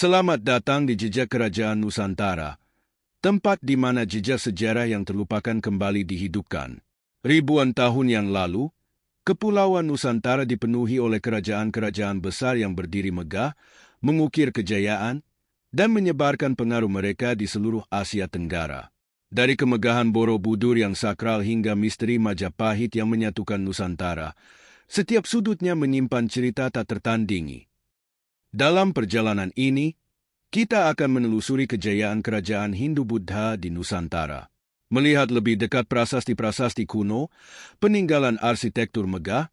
Selamat datang di Jejak Kerajaan Nusantara, tempat di mana jejak sejarah yang terlupakan kembali dihidupkan. Ribuan tahun yang lalu, Kepulauan Nusantara dipenuhi oleh kerajaan-kerajaan besar yang berdiri megah, mengukir kejayaan, dan menyebarkan pengaruh mereka di seluruh Asia Tenggara. Dari kemegahan Borobudur yang sakral hingga misteri Majapahit yang menyatukan Nusantara, setiap sudutnya menyimpan cerita tak tertandingi. Dalam perjalanan ini, kita akan menelusuri kejayaan kerajaan Hindu-Buddha di Nusantara. Melihat lebih dekat prasasti-prasasti kuno, peninggalan arsitektur megah,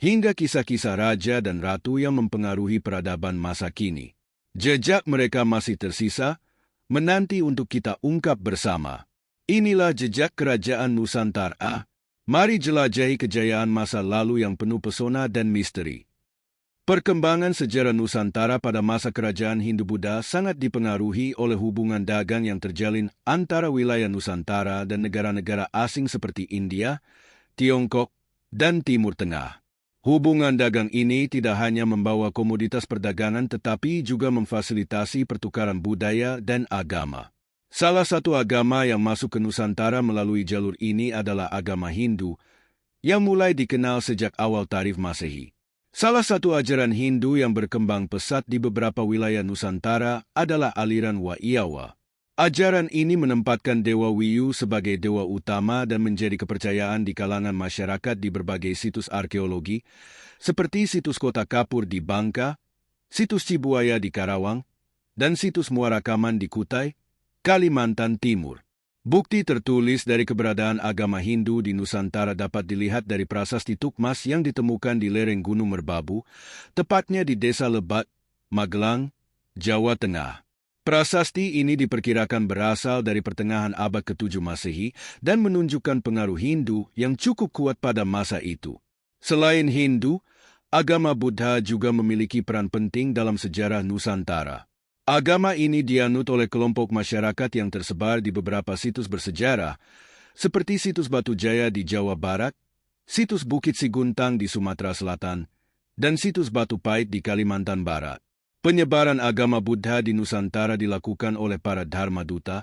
hingga kisah-kisah raja dan ratu yang mempengaruhi peradaban masa kini. Jejak mereka masih tersisa, menanti untuk kita ungkap bersama. Inilah jejak kerajaan Nusantara. Mari jelajahi kejayaan masa lalu yang penuh pesona dan misteri. Perkembangan sejarah Nusantara pada masa kerajaan Hindu-Buddha sangat dipengaruhi oleh hubungan dagang yang terjalin antara wilayah Nusantara dan negara-negara asing seperti India, Tiongkok, dan Timur Tengah. Hubungan dagang ini tidak hanya membawa komoditas perdagangan tetapi juga memfasilitasi pertukaran budaya dan agama. Salah satu agama yang masuk ke Nusantara melalui jalur ini adalah agama Hindu, yang mulai dikenal sejak awal tarikh Masehi. Salah satu ajaran Hindu yang berkembang pesat di beberapa wilayah Nusantara adalah aliran Waiyawa. Ajaran ini menempatkan Dewa Wiyu sebagai dewa utama dan menjadi kepercayaan di kalangan masyarakat di berbagai situs arkeologi, seperti situs Kota Kapur di Bangka, situs Cibuaya di Karawang, dan situs Muara Kaman di Kutai, Kalimantan Timur. Bukti tertulis dari keberadaan agama Hindu di Nusantara dapat dilihat dari prasasti Tukmas yang ditemukan di lereng Gunung Merbabu, tepatnya di Desa Lebat, Magelang, Jawa Tengah. Prasasti ini diperkirakan berasal dari pertengahan abad ke-7 Masehi dan menunjukkan pengaruh Hindu yang cukup kuat pada masa itu. Selain Hindu, agama Buddha juga memiliki peran penting dalam sejarah Nusantara. Agama ini dianut oleh kelompok masyarakat yang tersebar di beberapa situs bersejarah, seperti situs Batu Jaya di Jawa Barat, situs Bukit Siguntang di Sumatera Selatan, dan situs Batu Pait di Kalimantan Barat. Penyebaran agama Buddha di Nusantara dilakukan oleh para Dharma Duta,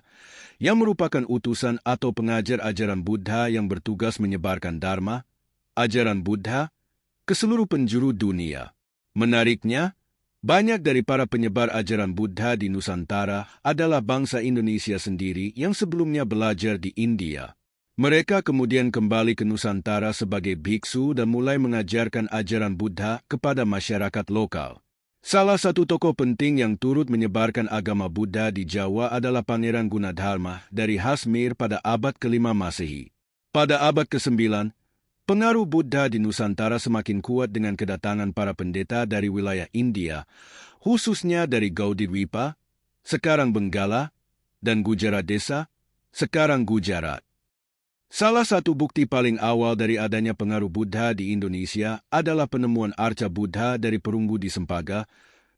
yang merupakan utusan atau pengajar ajaran Buddha yang bertugas menyebarkan Dharma, ajaran Buddha, ke seluruh penjuru dunia. Menariknya, banyak dari para penyebar ajaran Buddha di Nusantara adalah bangsa Indonesia sendiri yang sebelumnya belajar di India. Mereka kemudian kembali ke Nusantara sebagai biksu dan mulai mengajarkan ajaran Buddha kepada masyarakat lokal. Salah satu tokoh penting yang turut menyebarkan agama Buddha di Jawa adalah Pangeran Gunadarma dari Hasmir pada abad ke-5 Masehi. Pada abad ke-9, pengaruh Buddha di Nusantara semakin kuat dengan kedatangan para pendeta dari wilayah India, khususnya dari Gaudidwipa, sekarang Benggala, dan Gujarat Desa, sekarang Gujarat. Salah satu bukti paling awal dari adanya pengaruh Buddha di Indonesia adalah penemuan arca Buddha dari perunggu di Sempaga,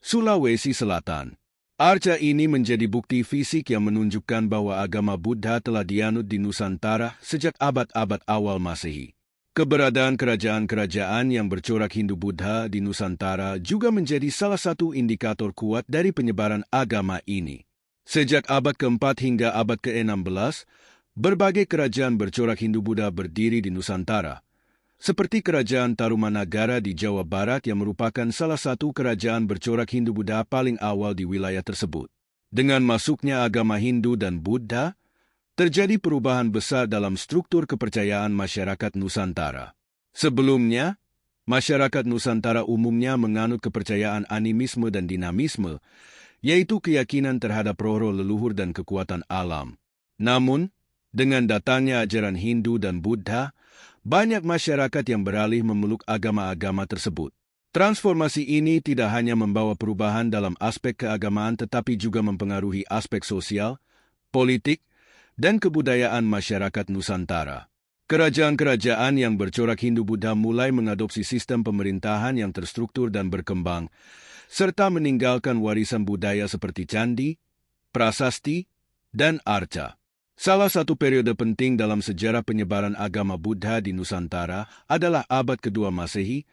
Sulawesi Selatan. Arca ini menjadi bukti fisik yang menunjukkan bahwa agama Buddha telah dianut di Nusantara sejak abad-abad awal Masehi. Keberadaan kerajaan-kerajaan yang bercorak Hindu-Buddha di Nusantara juga menjadi salah satu indikator kuat dari penyebaran agama ini. Sejak abad ke-4 hingga abad ke-16, berbagai kerajaan bercorak Hindu-Buddha berdiri di Nusantara, seperti Kerajaan Tarumanagara di Jawa Barat yang merupakan salah satu kerajaan bercorak Hindu-Buddha paling awal di wilayah tersebut. Dengan masuknya agama Hindu dan Buddha, terjadi perubahan besar dalam struktur kepercayaan masyarakat Nusantara. Sebelumnya, masyarakat Nusantara umumnya menganut kepercayaan animisme dan dinamisme, yaitu keyakinan terhadap roh-roh leluhur dan kekuatan alam. Namun, dengan datangnya ajaran Hindu dan Buddha, banyak masyarakat yang beralih memeluk agama-agama tersebut. Transformasi ini tidak hanya membawa perubahan dalam aspek keagamaan tetapi juga mempengaruhi aspek sosial, politik, dan kebudayaan masyarakat Nusantara. Kerajaan-kerajaan yang bercorak Hindu-Buddha mulai mengadopsi sistem pemerintahan yang terstruktur dan berkembang, serta meninggalkan warisan budaya seperti candi, prasasti, dan arca. Salah satu periode penting dalam sejarah penyebaran agama Buddha di Nusantara adalah abad kedua Masehi,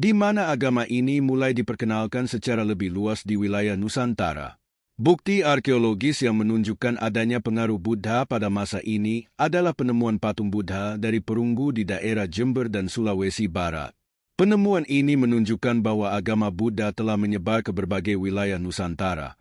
di mana agama ini mulai diperkenalkan secara lebih luas di wilayah Nusantara. Bukti arkeologis yang menunjukkan adanya pengaruh Buddha pada masa ini adalah penemuan patung Buddha dari perunggu di daerah Jember dan Sulawesi Barat. Penemuan ini menunjukkan bahwa agama Buddha telah menyebar ke berbagai wilayah Nusantara,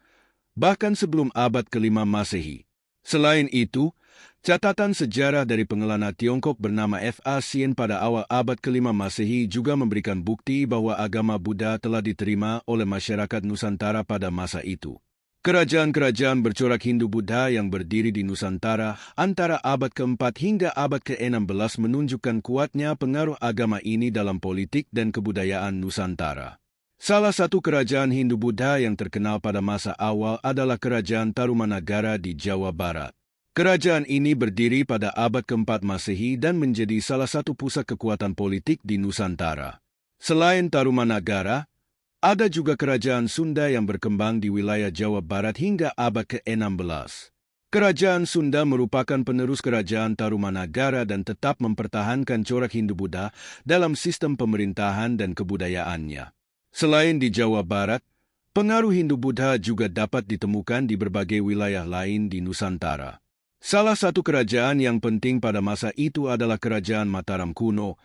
bahkan sebelum abad ke-5 Masehi. Selain itu, catatan sejarah dari pengelana Tiongkok bernama F.A. Sien pada awal abad ke-5 Masehi juga memberikan bukti bahwa agama Buddha telah diterima oleh masyarakat Nusantara pada masa itu. Kerajaan-kerajaan bercorak Hindu-Buddha yang berdiri di Nusantara antara abad ke-4 hingga abad ke-16 menunjukkan kuatnya pengaruh agama ini dalam politik dan kebudayaan Nusantara. Salah satu kerajaan Hindu-Buddha yang terkenal pada masa awal adalah Kerajaan Tarumanagara di Jawa Barat. Kerajaan ini berdiri pada abad ke-4 Masehi dan menjadi salah satu pusat kekuatan politik di Nusantara. Selain Tarumanagara, ada juga kerajaan Sunda yang berkembang di wilayah Jawa Barat hingga abad ke-16. Kerajaan Sunda merupakan penerus kerajaan Tarumanagara dan tetap mempertahankan corak Hindu-Buddha dalam sistem pemerintahan dan kebudayaannya. Selain di Jawa Barat, pengaruh Hindu-Buddha juga dapat ditemukan di berbagai wilayah lain di Nusantara. Salah satu kerajaan yang penting pada masa itu adalah Kerajaan Mataram kuno,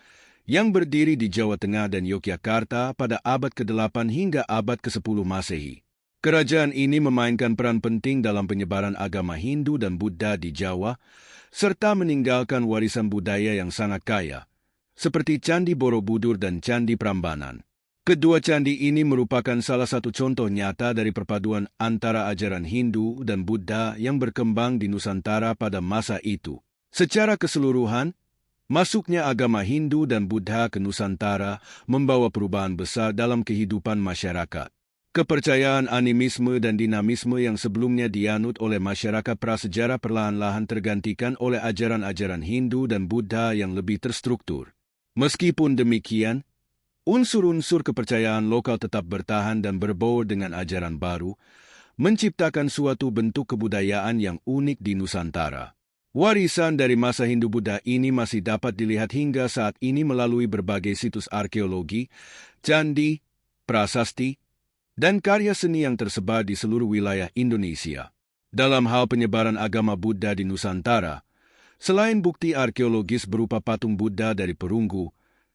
yang berdiri di Jawa Tengah dan Yogyakarta pada abad ke-8 hingga abad ke-10 Masehi. Kerajaan ini memainkan peran penting dalam penyebaran agama Hindu dan Buddha di Jawa, serta meninggalkan warisan budaya yang sangat kaya, seperti Candi Borobudur dan Candi Prambanan. Kedua candi ini merupakan salah satu contoh nyata dari perpaduan antara ajaran Hindu dan Buddha yang berkembang di Nusantara pada masa itu. Secara keseluruhan, masuknya agama Hindu dan Buddha ke Nusantara membawa perubahan besar dalam kehidupan masyarakat. Kepercayaan animisme dan dinamisme yang sebelumnya dianut oleh masyarakat prasejarah perlahan-lahan tergantikan oleh ajaran-ajaran Hindu dan Buddha yang lebih terstruktur. Meskipun demikian, unsur-unsur kepercayaan lokal tetap bertahan dan berbaur dengan ajaran baru, menciptakan suatu bentuk kebudayaan yang unik di Nusantara. Warisan dari masa Hindu-Buddha ini masih dapat dilihat hingga saat ini melalui berbagai situs arkeologi, candi, prasasti, dan karya seni yang tersebar di seluruh wilayah Indonesia. Dalam hal penyebaran agama Buddha di Nusantara, selain bukti arkeologis berupa patung Buddha dari perunggu,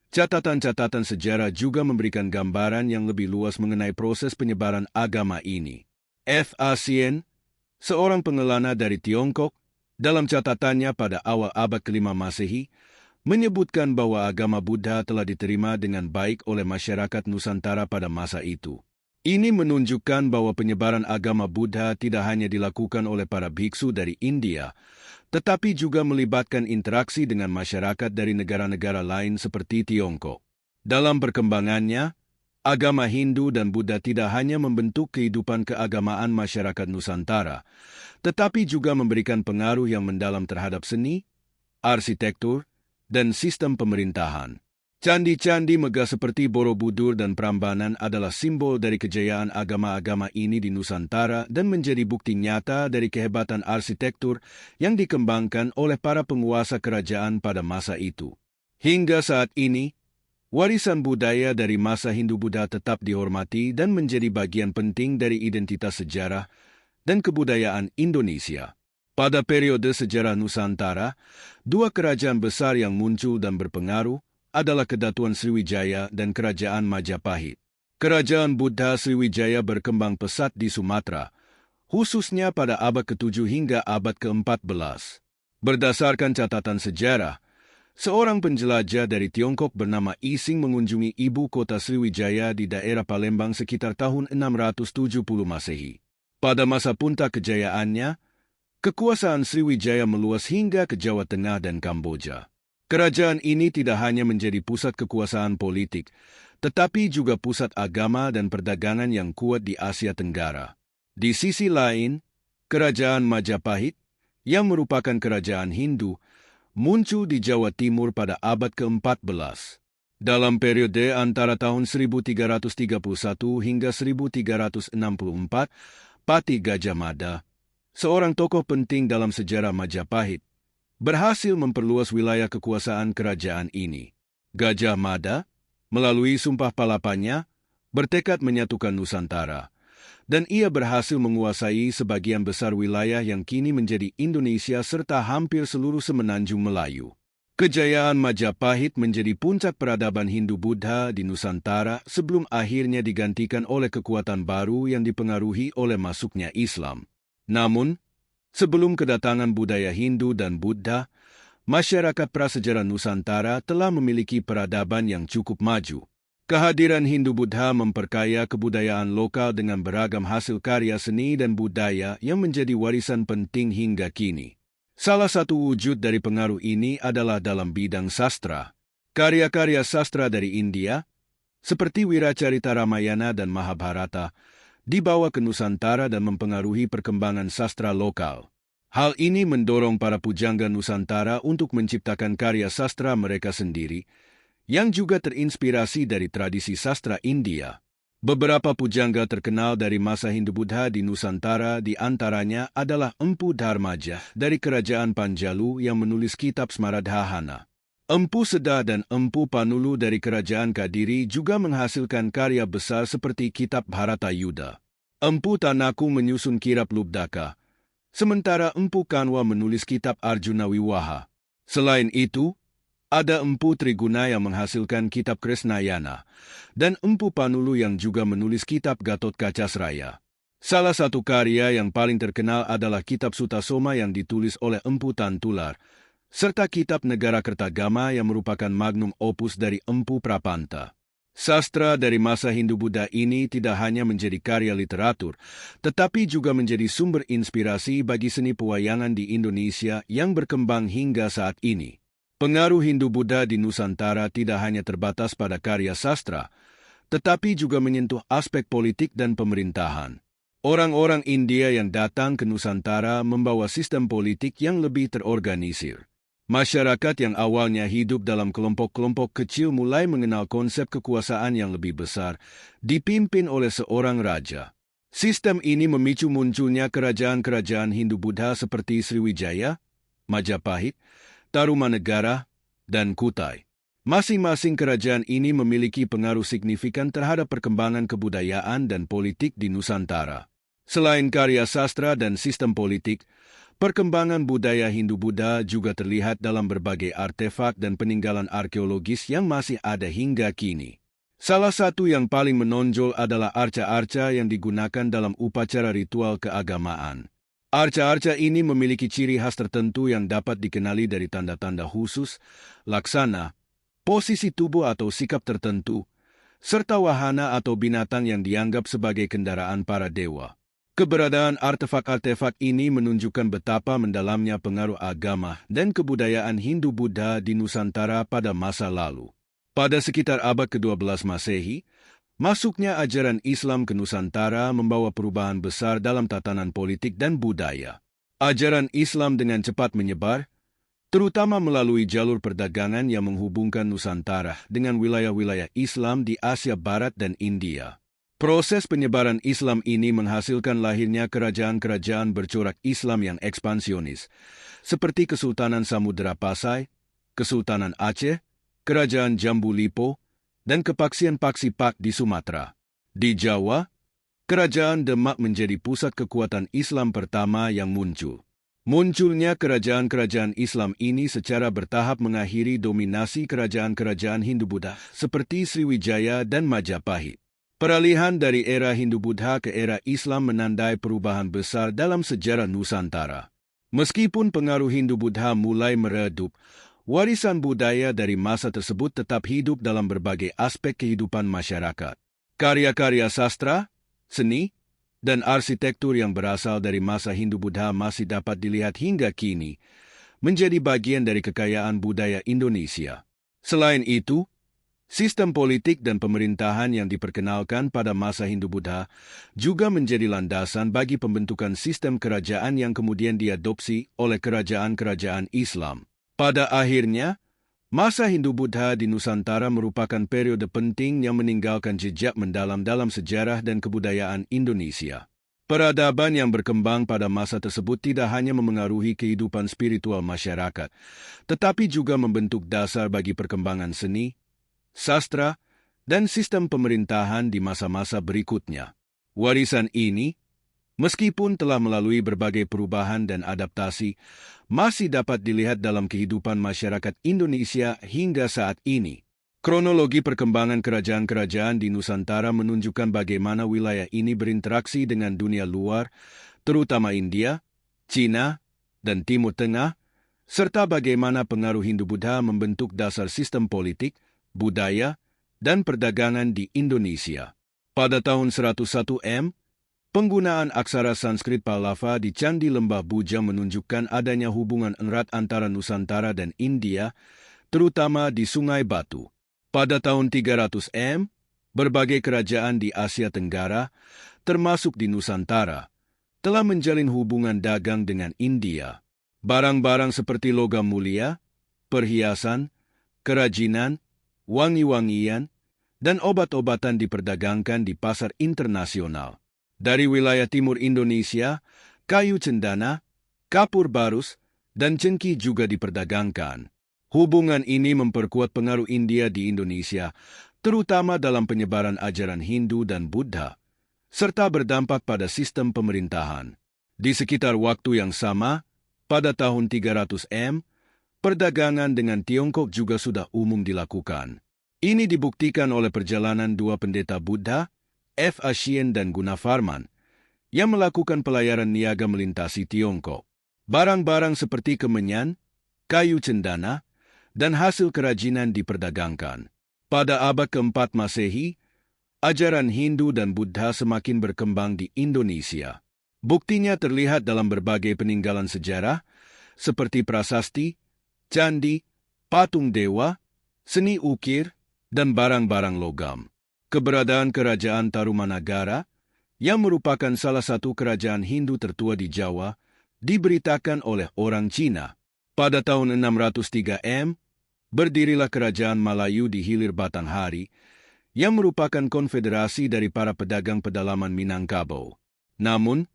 catatan-catatan sejarah juga memberikan gambaran yang lebih luas mengenai proses penyebaran agama ini. F.A. Sien, seorang pengelana dari Tiongkok, dalam catatannya pada awal abad ke-5 Masehi, menyebutkan bahwa agama Buddha telah diterima dengan baik oleh masyarakat Nusantara pada masa itu. Ini menunjukkan bahwa penyebaran agama Buddha tidak hanya dilakukan oleh para biksu dari India, tetapi juga melibatkan interaksi dengan masyarakat dari negara-negara lain seperti Tiongkok. Dalam perkembangannya, agama Hindu dan Buddha tidak hanya membentuk kehidupan keagamaan masyarakat Nusantara, tetapi juga memberikan pengaruh yang mendalam terhadap seni, arsitektur, dan sistem pemerintahan. Candi-candi megah seperti Borobudur dan Prambanan adalah simbol dari kejayaan agama-agama ini di Nusantara dan menjadi bukti nyata dari kehebatan arsitektur yang dikembangkan oleh para penguasa kerajaan pada masa itu. Hingga saat ini, warisan budaya dari masa Hindu-Buddha tetap dihormati dan menjadi bagian penting dari identitas sejarah dan kebudayaan Indonesia. Pada periode sejarah Nusantara, dua kerajaan besar yang muncul dan berpengaruh adalah Kedatuan Sriwijaya dan Kerajaan Majapahit. Kerajaan Buddha Sriwijaya berkembang pesat di Sumatera, khususnya pada abad ke-7 hingga abad ke-14. Berdasarkan catatan sejarah, seorang penjelajah dari Tiongkok bernama Ising mengunjungi ibu kota Sriwijaya di daerah Palembang sekitar tahun 670 Masehi. Pada masa puncak kejayaannya, kekuasaan Sriwijaya meluas hingga ke Jawa Tengah dan Kamboja. Kerajaan ini tidak hanya menjadi pusat kekuasaan politik, tetapi juga pusat agama dan perdagangan yang kuat di Asia Tenggara. Di sisi lain, Kerajaan Majapahit, yang merupakan kerajaan Hindu, muncul di Jawa Timur pada abad ke-14. Dalam periode antara tahun 1331 hingga 1364, Pati Gajah Mada, seorang tokoh penting dalam sejarah Majapahit, berhasil memperluas wilayah kekuasaan kerajaan ini. Gajah Mada, Melalui sumpah palapanya, bertekad menyatukan Nusantara, dan ia berhasil menguasai sebagian besar wilayah yang kini menjadi Indonesia serta hampir seluruh semenanjung Melayu. Kejayaan Majapahit menjadi puncak peradaban Hindu-Buddha di Nusantara sebelum akhirnya digantikan oleh kekuatan baru yang dipengaruhi oleh masuknya Islam. Namun, sebelum kedatangan budaya Hindu dan Buddha, masyarakat prasejarah Nusantara telah memiliki peradaban yang cukup maju. Kehadiran Hindu-Buddha memperkaya kebudayaan lokal dengan beragam hasil karya seni dan budaya yang menjadi warisan penting hingga kini. Salah satu wujud dari pengaruh ini adalah dalam bidang sastra. Karya-karya sastra dari India, seperti Wiracarita Ramayana dan Mahabharata, dibawa ke Nusantara dan mempengaruhi perkembangan sastra lokal. Hal ini mendorong para pujangga Nusantara untuk menciptakan karya sastra mereka sendiri, yang juga terinspirasi dari tradisi sastra India. Beberapa pujangga terkenal dari masa Hindu-Buddha di Nusantara di antaranya adalah Empu Dharmaja dari Kerajaan Panjalu yang menulis kitab Smaradhahana. Empu Seda dan Empu Panulu dari Kerajaan Kadiri juga menghasilkan karya besar seperti kitab Bharatayuddha. Empu Tanaku menyusun kirab Lubdaka, sementara Empu Kanwa menulis kitab Arjuna Wiwaha. Selain itu, ada Empu Triguna yang menghasilkan kitab Krisnayana, dan Empu Panulu yang juga menulis kitab Gatotkaca. Salah satu karya yang paling terkenal adalah kitab Sutasoma yang ditulis oleh Empu Tantular, serta kitab Negara Kertagama yang merupakan magnum opus dari Empu Prapanta. Sastra dari masa Hindu-Buddha ini tidak hanya menjadi karya literatur, tetapi juga menjadi sumber inspirasi bagi seni pewayangan di Indonesia yang berkembang hingga saat ini. Pengaruh Hindu-Buddha di Nusantara tidak hanya terbatas pada karya sastra, tetapi juga menyentuh aspek politik dan pemerintahan. Orang-orang India yang datang ke Nusantara membawa sistem politik yang lebih terorganisir. Masyarakat yang awalnya hidup dalam kelompok-kelompok kecil mulai mengenal konsep kekuasaan yang lebih besar, dipimpin oleh seorang raja. Sistem ini memicu munculnya kerajaan-kerajaan Hindu-Buddha seperti Sriwijaya, Majapahit, Tarumanegara, dan Kutai. Masing-masing kerajaan ini memiliki pengaruh signifikan terhadap perkembangan kebudayaan dan politik di Nusantara. Selain karya sastra dan sistem politik, perkembangan budaya Hindu-Buddha juga terlihat dalam berbagai artefak dan peninggalan arkeologis yang masih ada hingga kini. Salah satu yang paling menonjol adalah arca-arca yang digunakan dalam upacara ritual keagamaan. Arca-arca ini memiliki ciri khas tertentu yang dapat dikenali dari tanda-tanda khusus, laksana, posisi tubuh atau sikap tertentu, serta wahana atau binatang yang dianggap sebagai kendaraan para dewa. Keberadaan artefak-artefak ini menunjukkan betapa mendalamnya pengaruh agama dan kebudayaan Hindu-Buddha di Nusantara pada masa lalu. Pada sekitar abad ke-12 Masehi, masuknya ajaran Islam ke Nusantara membawa perubahan besar dalam tatanan politik dan budaya. Ajaran Islam dengan cepat menyebar, terutama melalui jalur perdagangan yang menghubungkan Nusantara dengan wilayah-wilayah Islam di Asia Barat dan India. Proses penyebaran Islam ini menghasilkan lahirnya kerajaan-kerajaan bercorak Islam yang ekspansionis, seperti Kesultanan Samudra Pasai, Kesultanan Aceh, Kerajaan Jambu Lipo, dan Kepaksian Paksipak di Sumatera. Di Jawa, Kerajaan Demak menjadi pusat kekuatan Islam pertama yang muncul. Munculnya kerajaan-kerajaan Islam ini secara bertahap mengakhiri dominasi kerajaan-kerajaan Hindu-Buddha seperti Sriwijaya dan Majapahit. Peralihan dari era Hindu-Buddha ke era Islam menandai perubahan besar dalam sejarah Nusantara. Meskipun pengaruh Hindu-Buddha mulai meredup, warisan budaya dari masa tersebut tetap hidup dalam berbagai aspek kehidupan masyarakat. Karya-karya sastra, seni, dan arsitektur yang berasal dari masa Hindu-Buddha masih dapat dilihat hingga kini, menjadi bagian dari kekayaan budaya Indonesia. Selain itu, sistem politik dan pemerintahan yang diperkenalkan pada masa Hindu-Buddha juga menjadi landasan bagi pembentukan sistem kerajaan yang kemudian diadopsi oleh kerajaan-kerajaan Islam. Pada akhirnya, masa Hindu-Buddha di Nusantara merupakan periode penting yang meninggalkan jejak mendalam dalam sejarah dan kebudayaan Indonesia. Peradaban yang berkembang pada masa tersebut tidak hanya memengaruhi kehidupan spiritual masyarakat, tetapi juga membentuk dasar bagi perkembangan seni, sastra, dan sistem pemerintahan di masa-masa berikutnya. Warisan ini, meskipun telah melalui berbagai perubahan dan adaptasi, masih dapat dilihat dalam kehidupan masyarakat Indonesia hingga saat ini. Kronologi perkembangan kerajaan-kerajaan di Nusantara menunjukkan bagaimana wilayah ini berinteraksi dengan dunia luar, terutama India, Cina, dan Timur Tengah, serta bagaimana pengaruh Hindu-Buddha membentuk dasar sistem politik, budaya, dan perdagangan di Indonesia. Pada tahun 101 M, penggunaan aksara Sanskrit Pallava di Candi Lembah Buja menunjukkan adanya hubungan erat antara Nusantara dan India, terutama di Sungai Batu. Pada tahun 300 M, berbagai kerajaan di Asia Tenggara, termasuk di Nusantara, telah menjalin hubungan dagang dengan India. Barang-barang seperti logam mulia, perhiasan, kerajinan, wangi-wangian, dan obat-obatan diperdagangkan di pasar internasional. Dari wilayah timur Indonesia, kayu cendana, kapur barus, dan cengkih juga diperdagangkan. Hubungan ini memperkuat pengaruh India di Indonesia, terutama dalam penyebaran ajaran Hindu dan Buddha, serta berdampak pada sistem pemerintahan. Di sekitar waktu yang sama, pada tahun 300 M, perdagangan dengan Tiongkok juga sudah umum dilakukan. Ini dibuktikan oleh perjalanan dua pendeta Buddha, F. Ashien dan Gunafarman, yang melakukan pelayaran niaga melintasi Tiongkok. Barang-barang seperti kemenyan, kayu cendana, dan hasil kerajinan diperdagangkan. Pada abad keempat Masehi, ajaran Hindu dan Buddha semakin berkembang di Indonesia. Buktinya terlihat dalam berbagai peninggalan sejarah, seperti prasasti, candi, patung dewa, seni ukir, dan barang-barang logam. Keberadaan Kerajaan Tarumanagara, yang merupakan salah satu kerajaan Hindu tertua di Jawa, diberitakan oleh orang Cina. Pada tahun 603 M, berdirilah Kerajaan Malayu di hilir Batanghari, yang merupakan konfederasi dari para pedagang pedalaman Minangkabau. Namun,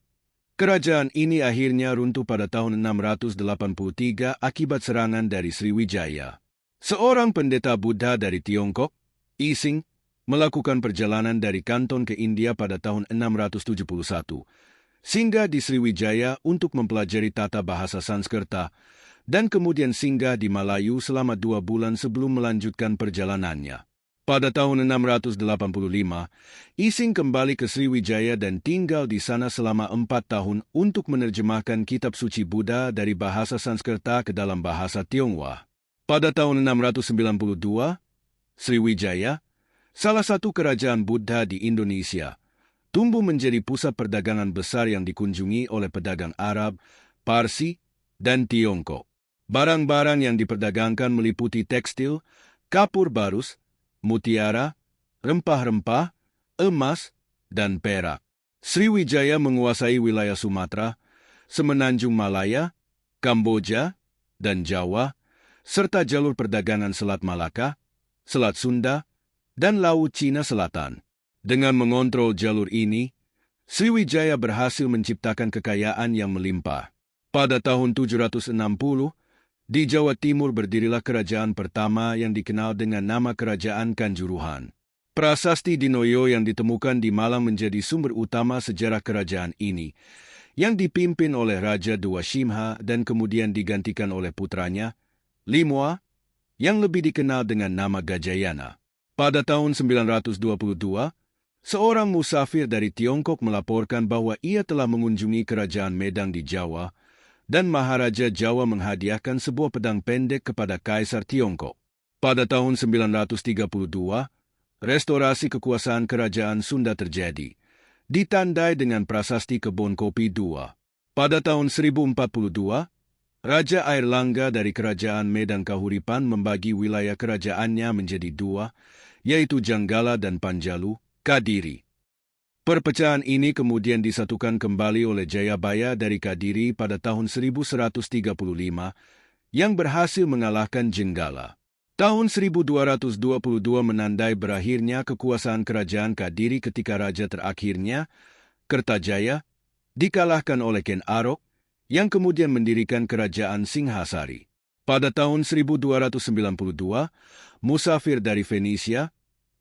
kerajaan ini akhirnya runtuh pada tahun 683 akibat serangan dari Sriwijaya. Seorang pendeta Buddha dari Tiongkok, Ising, melakukan perjalanan dari Kanton ke India pada tahun 671, singgah di Sriwijaya untuk mempelajari tata bahasa Sanskerta, dan kemudian singgah di Malayu selama 2 bulan sebelum melanjutkan perjalanannya. Pada tahun 685, Ising kembali ke Sriwijaya dan tinggal di sana selama 4 tahun untuk menerjemahkan kitab suci Buddha dari bahasa Sanskerta ke dalam bahasa Tionghoa. Pada tahun 692, Sriwijaya, salah satu kerajaan Buddha di Indonesia, tumbuh menjadi pusat perdagangan besar yang dikunjungi oleh pedagang Arab, Parsi, dan Tiongkok. Barang-barang yang diperdagangkan meliputi tekstil, kapur barus, mutiara, rempah-rempah, emas, dan perak. Sriwijaya menguasai wilayah Sumatera, Semenanjung Malaya, Kamboja, dan Jawa, serta jalur perdagangan Selat Malaka, Selat Sunda, dan Laut Cina Selatan. Dengan mengontrol jalur ini, Sriwijaya berhasil menciptakan kekayaan yang melimpah. Pada tahun 760, di Jawa Timur berdirilah kerajaan pertama yang dikenal dengan nama Kerajaan Kanjuruhan. Prasasti Dinoyo yang ditemukan di Malang menjadi sumber utama sejarah kerajaan ini, yang dipimpin oleh Raja Dwasimha dan kemudian digantikan oleh putranya, Limoa, yang lebih dikenal dengan nama Gajayana. Pada tahun 922, seorang musafir dari Tiongkok melaporkan bahwa ia telah mengunjungi Kerajaan Medang di Jawa, dan Maharaja Jawa menghadiahkan sebuah pedang pendek kepada Kaisar Tiongkok. Pada tahun 932, restorasi kekuasaan Kerajaan Sunda terjadi, ditandai dengan Prasasti Kebon Kopi II. Pada tahun 1042, Raja Airlangga dari Kerajaan Medang Kahuripan membagi wilayah kerajaannya menjadi 2, yaitu Janggala dan Panjalu, Kadiri. Perpecahan ini kemudian disatukan kembali oleh Jayabaya dari Kadiri pada tahun 1135 yang berhasil mengalahkan Jenggala. Tahun 1222 menandai berakhirnya kekuasaan kerajaan Kadiri ketika raja terakhirnya, Kertajaya, dikalahkan oleh Ken Arok, yang kemudian mendirikan kerajaan Singhasari. Pada tahun 1292, musafir dari Venesia,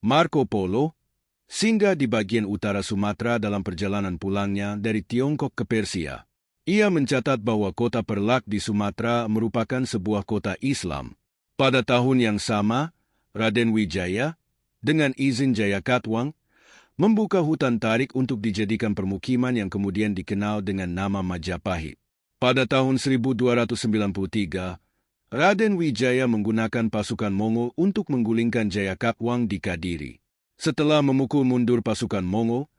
Marco Polo, singgah di bagian utara Sumatera dalam perjalanan pulangnya dari Tiongkok ke Persia. Ia mencatat bahwa kota Perlak di Sumatera merupakan sebuah kota Islam. Pada tahun yang sama, Raden Wijaya, dengan izin Jayakatwang, membuka hutan tarik untuk dijadikan permukiman yang kemudian dikenal dengan nama Majapahit. Pada tahun 1293, Raden Wijaya menggunakan pasukan Mongol untuk menggulingkan Jayakatwang di Kadiri. Setelah memukul mundur pasukan Mongol,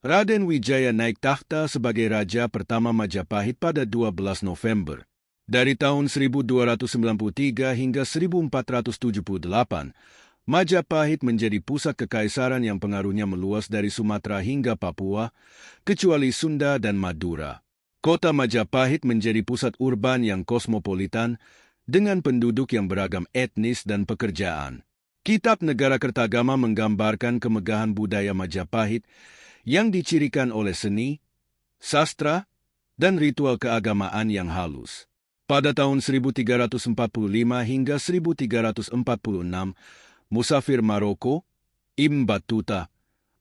Raden Wijaya naik takhta sebagai raja pertama Majapahit pada 12 November. Dari tahun 1293 hingga 1478, Majapahit menjadi pusat kekaisaran yang pengaruhnya meluas dari Sumatera hingga Papua, kecuali Sunda dan Madura. Kota Majapahit menjadi pusat urban yang kosmopolitan dengan penduduk yang beragam etnis dan pekerjaan. Kitab Negara Kertagama menggambarkan kemegahan budaya Majapahit yang dicirikan oleh seni, sastra, dan ritual keagamaan yang halus. Pada tahun 1345 hingga 1346, musafir Maroko, Ibn Battuta,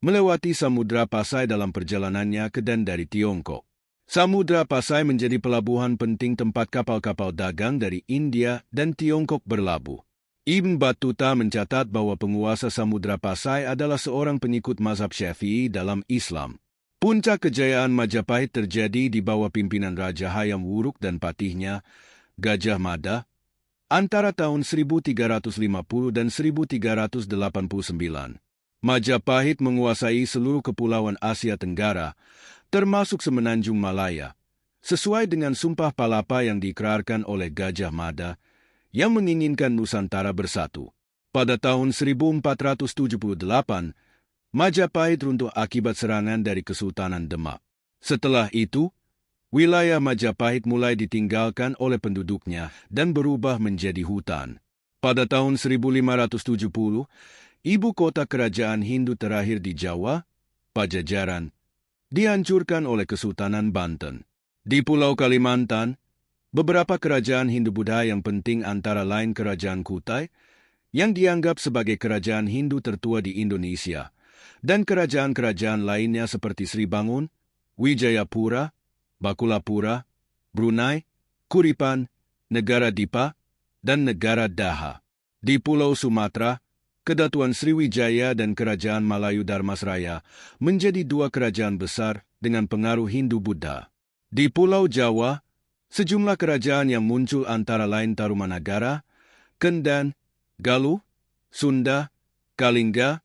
melewati Samudra Pasai dalam perjalanannya ke dan dari Tiongkok. Samudra Pasai menjadi pelabuhan penting tempat kapal-kapal dagang dari India dan Tiongkok berlabuh. Ibn Battuta mencatat bahwa penguasa Samudra Pasai adalah seorang pengikut mazhab Syafi'i dalam Islam. Puncak kejayaan Majapahit terjadi di bawah pimpinan Raja Hayam Wuruk dan patihnya, Gajah Mada, antara tahun 1350 dan 1389. Majapahit menguasai seluruh kepulauan Asia Tenggara, termasuk semenanjung Malaya, sesuai dengan Sumpah Palapa yang diikrarkan oleh Gajah Mada, yang menginginkan Nusantara bersatu. Pada tahun 1478, Majapahit runtuh akibat serangan dari Kesultanan Demak. Setelah itu, wilayah Majapahit mulai ditinggalkan oleh penduduknya dan berubah menjadi hutan. Pada tahun 1570, ibu kota kerajaan Hindu terakhir di Jawa, Pajajaran, dihancurkan oleh Kesultanan Banten. Di Pulau Kalimantan, beberapa kerajaan Hindu-Buddha yang penting antara lain Kerajaan Kutai, yang dianggap sebagai kerajaan Hindu tertua di Indonesia, dan kerajaan-kerajaan lainnya seperti Sri Bangun, Wijayapura, Bakulapura, Brunei, Kuripan, Negara Dipa, dan Negara Daha. Di Pulau Sumatera, Kedatuan Sriwijaya dan Kerajaan Malayu Darmasraya menjadi dua kerajaan besar dengan pengaruh Hindu-Buddha. Di Pulau Jawa, sejumlah kerajaan yang muncul antara lain Tarumanagara, Kendan, Galuh, Sunda, Kalingga,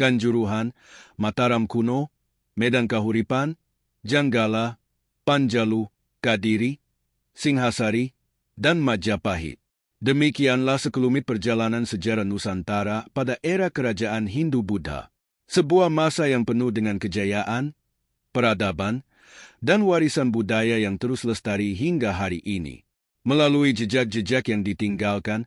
Kanjuruhan, Mataram Kuno, Medan Kahuripan, Janggala, Panjalu, Kadiri, Singhasari, dan Majapahit. Demikianlah sekelumit perjalanan sejarah Nusantara pada era kerajaan Hindu-Buddha. Sebuah masa yang penuh dengan kejayaan, peradaban, dan warisan budaya yang terus lestari hingga hari ini. Melalui jejak-jejak yang ditinggalkan,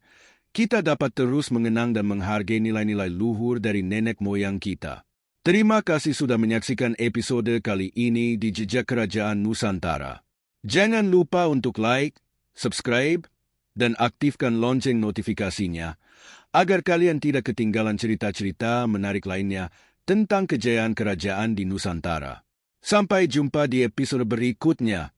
kita dapat terus mengenang dan menghargai nilai-nilai luhur dari nenek moyang kita. Terima kasih sudah menyaksikan episode kali ini di Jejak Kerajaan Nusantara. Jangan lupa untuk like, subscribe, dan aktifkan lonceng notifikasinya agar kalian tidak ketinggalan cerita-cerita menarik lainnya tentang kejayaan kerajaan di Nusantara. Sampai jumpa di episode berikutnya.